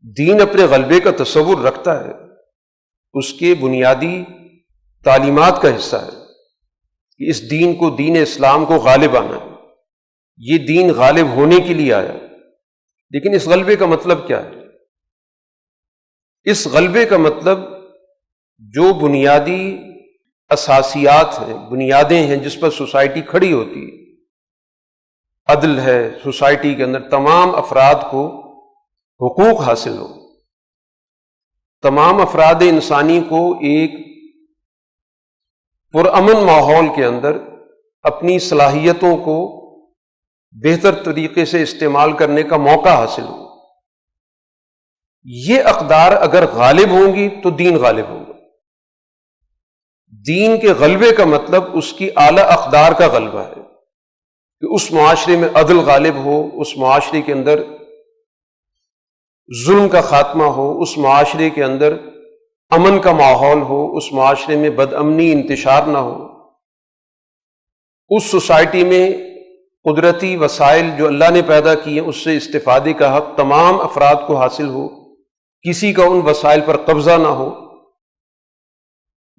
دین اپنے غلبے کا تصور رکھتا ہے، اس کے بنیادی تعلیمات کا حصہ ہے کہ اس دین کو، دین اسلام کو غالب آنا ہے، یہ دین غالب ہونے کے لیے آیا۔ لیکن اس غلبے کا مطلب کیا ہے؟ اس غلبے کا مطلب جو بنیادی اساسیات ہیں، بنیادیں ہیں جس پر سوسائٹی کھڑی ہوتی ہے، عدل ہے، سوسائٹی کے اندر تمام افراد کو حقوق حاصل ہو، تمام افراد انسانی کو ایک پرامن ماحول کے اندر اپنی صلاحیتوں کو بہتر طریقے سے استعمال کرنے کا موقع حاصل ہو۔ یہ اقدار اگر غالب ہوں گی تو دین غالب ہوگا۔ دین کے غلبے کا مطلب اس کی اعلی اقدار کا غلبہ ہے کہ اس معاشرے میں عدل غالب ہو، اس معاشرے کے اندر ظلم کا خاتمہ ہو، اس معاشرے کے اندر امن کا ماحول ہو، اس معاشرے میں بد امنی انتشار نہ ہو، اس سوسائٹی میں قدرتی وسائل جو اللہ نے پیدا کیے اس سے استفادے کا حق تمام افراد کو حاصل ہو، کسی کا ان وسائل پر قبضہ نہ ہو،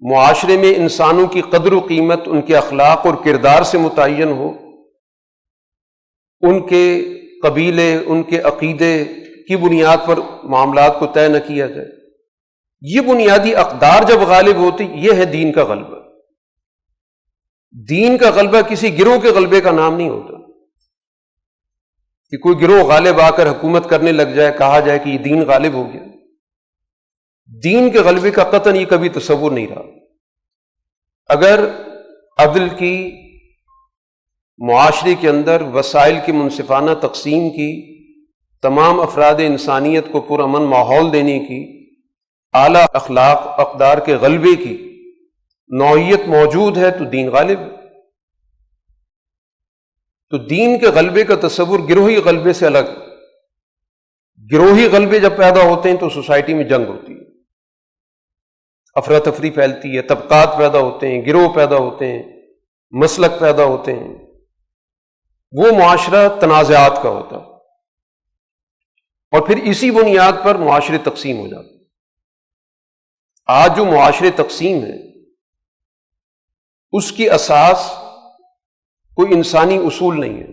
معاشرے میں انسانوں کی قدر و قیمت ان کے اخلاق اور کردار سے متعین ہو، ان کے قبیلے، ان کے عقیدے کی بنیاد پر معاملات کو طے نہ کیا جائے۔ یہ بنیادی اقدار جب غالب ہوتی، یہ ہے دین کا غلبہ۔ دین کا غلبہ کسی گروہ کے غلبے کا نام نہیں ہوتا کہ کوئی گروہ غالب آ کر حکومت کرنے لگ جائے، کہا جائے کہ یہ دین غالب ہو گیا۔ دین کے غلبے کا قطعاً یہ کبھی تصور نہیں رہا۔ اگر عدل کی، معاشرے کے اندر وسائل کی منصفانہ تقسیم کی، تمام افراد انسانیت کو پرامن ماحول دینے کی، اعلیٰ اخلاق اقدار کے غلبے کی نوعیت موجود ہے تو دین غالب ہے۔ تو دین کے غلبے کا تصور گروہی غلبے سے الگ ہے۔ گروہی غلبے جب پیدا ہوتے ہیں تو سوسائٹی میں جنگ ہوتی ہے، افراتفری پھیلتی ہے، طبقات پیدا ہوتے ہیں، گروہ پیدا ہوتے ہیں، مسلک پیدا ہوتے ہیں، وہ معاشرہ تنازعات کا ہوتا ہے، اور پھر اسی بنیاد پر معاشرے تقسیم ہو جاتے ہیں۔ آج جو معاشرے تقسیم ہے اس کی اساس کوئی انسانی اصول نہیں ہے،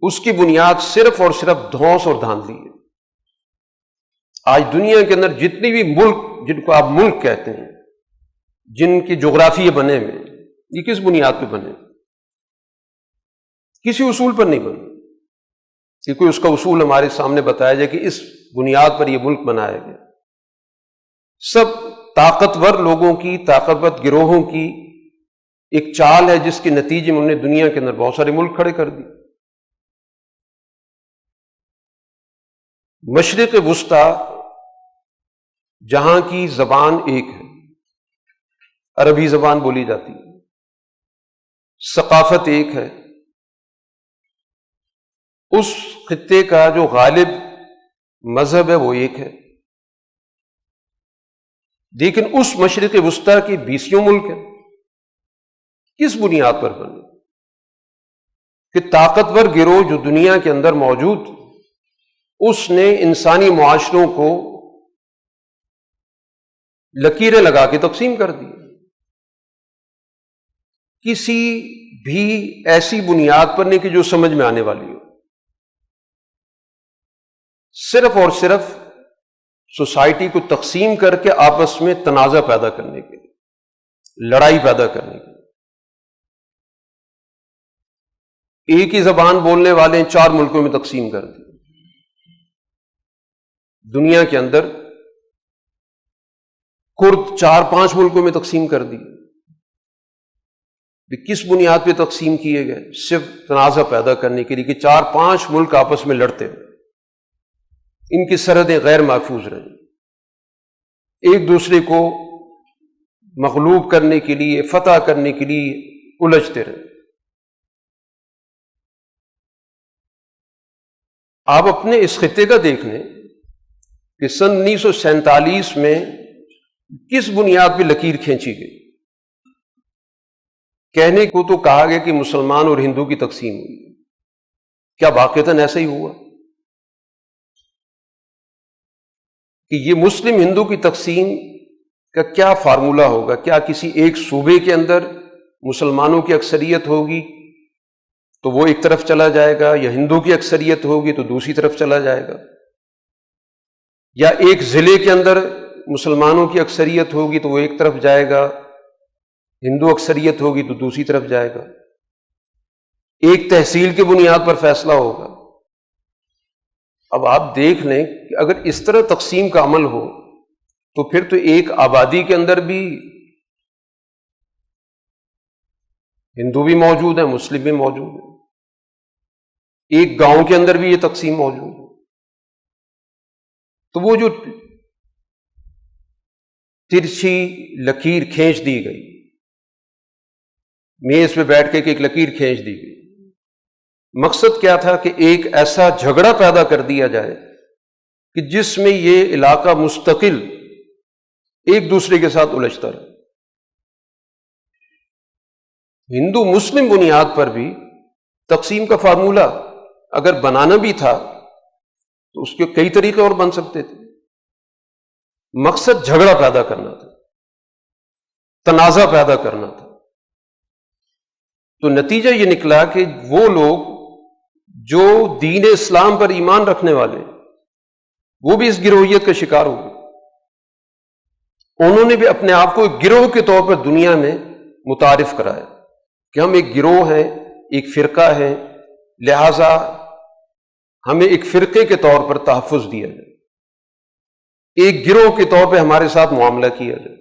اس کی بنیاد صرف اور صرف دھونس اور دھاندلی ہے۔ آج دنیا کے اندر جتنی بھی ملک، جن کو آپ ملک کہتے ہیں، جن کے جغرافیے بنے ہوئے، یہ کس بنیاد پہ بنے؟ کسی اصول پر نہیں بنے کہ کوئی اس کا اصول ہمارے سامنے بتایا جائے کہ اس بنیاد پر یہ ملک بنایا گیا۔ سب طاقتور لوگوں کی، طاقتور گروہوں کی ایک چال ہے جس کے نتیجے میں انہوں نے دنیا کے اندر بہت سارے ملک کھڑے کر دیے۔ مشرق وسطیٰ جہاں کی زبان ایک ہے، عربی زبان بولی جاتی ہے، ثقافت ایک ہے، اس خطے کا جو غالب مذہب ہے وہ ایک ہے، لیکن اس مشرق وسطیٰ کے 20 ملک ہیں۔ کس بنیاد پر بنے؟ کہ طاقتور گروہ جو دنیا کے اندر موجود تھے، اس نے انسانی معاشروں کو لکیریں لگا کے تقسیم کر دی۔ کسی بھی ایسی بنیاد پر نہیں کہ جو سمجھ میں آنے والی ہو، صرف اور صرف سوسائٹی کو تقسیم کر کے آپس میں تنازع پیدا کرنے کے لیے، لڑائی پیدا کرنے کے لیے۔ ایک ہی زبان بولنے والے 4 ملکوں میں تقسیم کر دی۔ دنیا کے اندر کرد 4-5 ملکوں میں تقسیم کر دی۔ کس بنیاد پہ تقسیم کیے گئے؟ صرف تنازع پیدا کرنے کے لیے کہ 4-5 ملک آپس میں لڑتے ہیں، ان کی سرحدیں غیر محفوظ رہیں، ایک دوسرے کو مغلوب کرنے کے لیے، فتح کرنے کے لیے الجھتے رہیں۔ آپ اپنے اس خطے کا دیکھ لیں کہ سن 1947 میں کس بنیاد پہ لکیر کھینچی گئی؟ کہنے کو تو کہا گیا کہ مسلمان اور ہندو کی تقسیم ہوئی، کیا واقعتاً ایسا ہی ہوا؟ کہ یہ مسلم ہندو کی تقسیم کا کیا فارمولہ ہوگا؟ کیا کسی ایک صوبے کے اندر مسلمانوں کی اکثریت ہوگی تو وہ ایک طرف چلا جائے گا، یا ہندو کی اکثریت ہوگی تو دوسری طرف چلا جائے گا، یا ایک ضلع کے اندر مسلمانوں کی اکثریت ہوگی تو وہ ایک طرف جائے گا، ہندو اکثریت ہوگی تو دوسری طرف جائے گا؟ ایک تحصیل کی بنیاد پر فیصلہ ہوگا۔ اب آپ دیکھ لیں کہ اگر اس طرح تقسیم کا عمل ہو تو پھر تو ایک آبادی کے اندر بھی ہندو بھی موجود ہیں، مسلم بھی موجود ہیں، ایک گاؤں کے اندر بھی یہ تقسیم موجود ہے۔ تو وہ جو ترچھی لکیر کھینچ دی گئی، میز پہ بیٹھ کے ایک لکیر کھینچ دی گئی، مقصد کیا تھا کہ ایک ایسا جھگڑا پیدا کر دیا جائے کہ جس میں یہ علاقہ مستقل ایک دوسرے کے ساتھ الجھتا رہے۔ ہندو مسلم بنیاد پر بھی تقسیم کا فارمولہ اگر بنانا بھی تھا تو اس کے کئی طریقے اور بن سکتے تھے، مقصد جھگڑا پیدا کرنا تھا، تنازع پیدا کرنا تھا۔ تو نتیجہ یہ نکلا کہ وہ لوگ جو دین اسلام پر ایمان رکھنے والے وہ بھی اس گروہیت کا شکار ہوئے، انہوں نے بھی اپنے آپ کو ایک گروہ کے طور پر دنیا میں متعارف کرایا کہ ہم ایک گروہ ہیں، ایک فرقہ ہے، لہذا ہمیں ایک فرقے کے طور پر تحفظ دیا جائے، ایک گروہ کے طور پہ ہمارے ساتھ معاملہ کیا جائے۔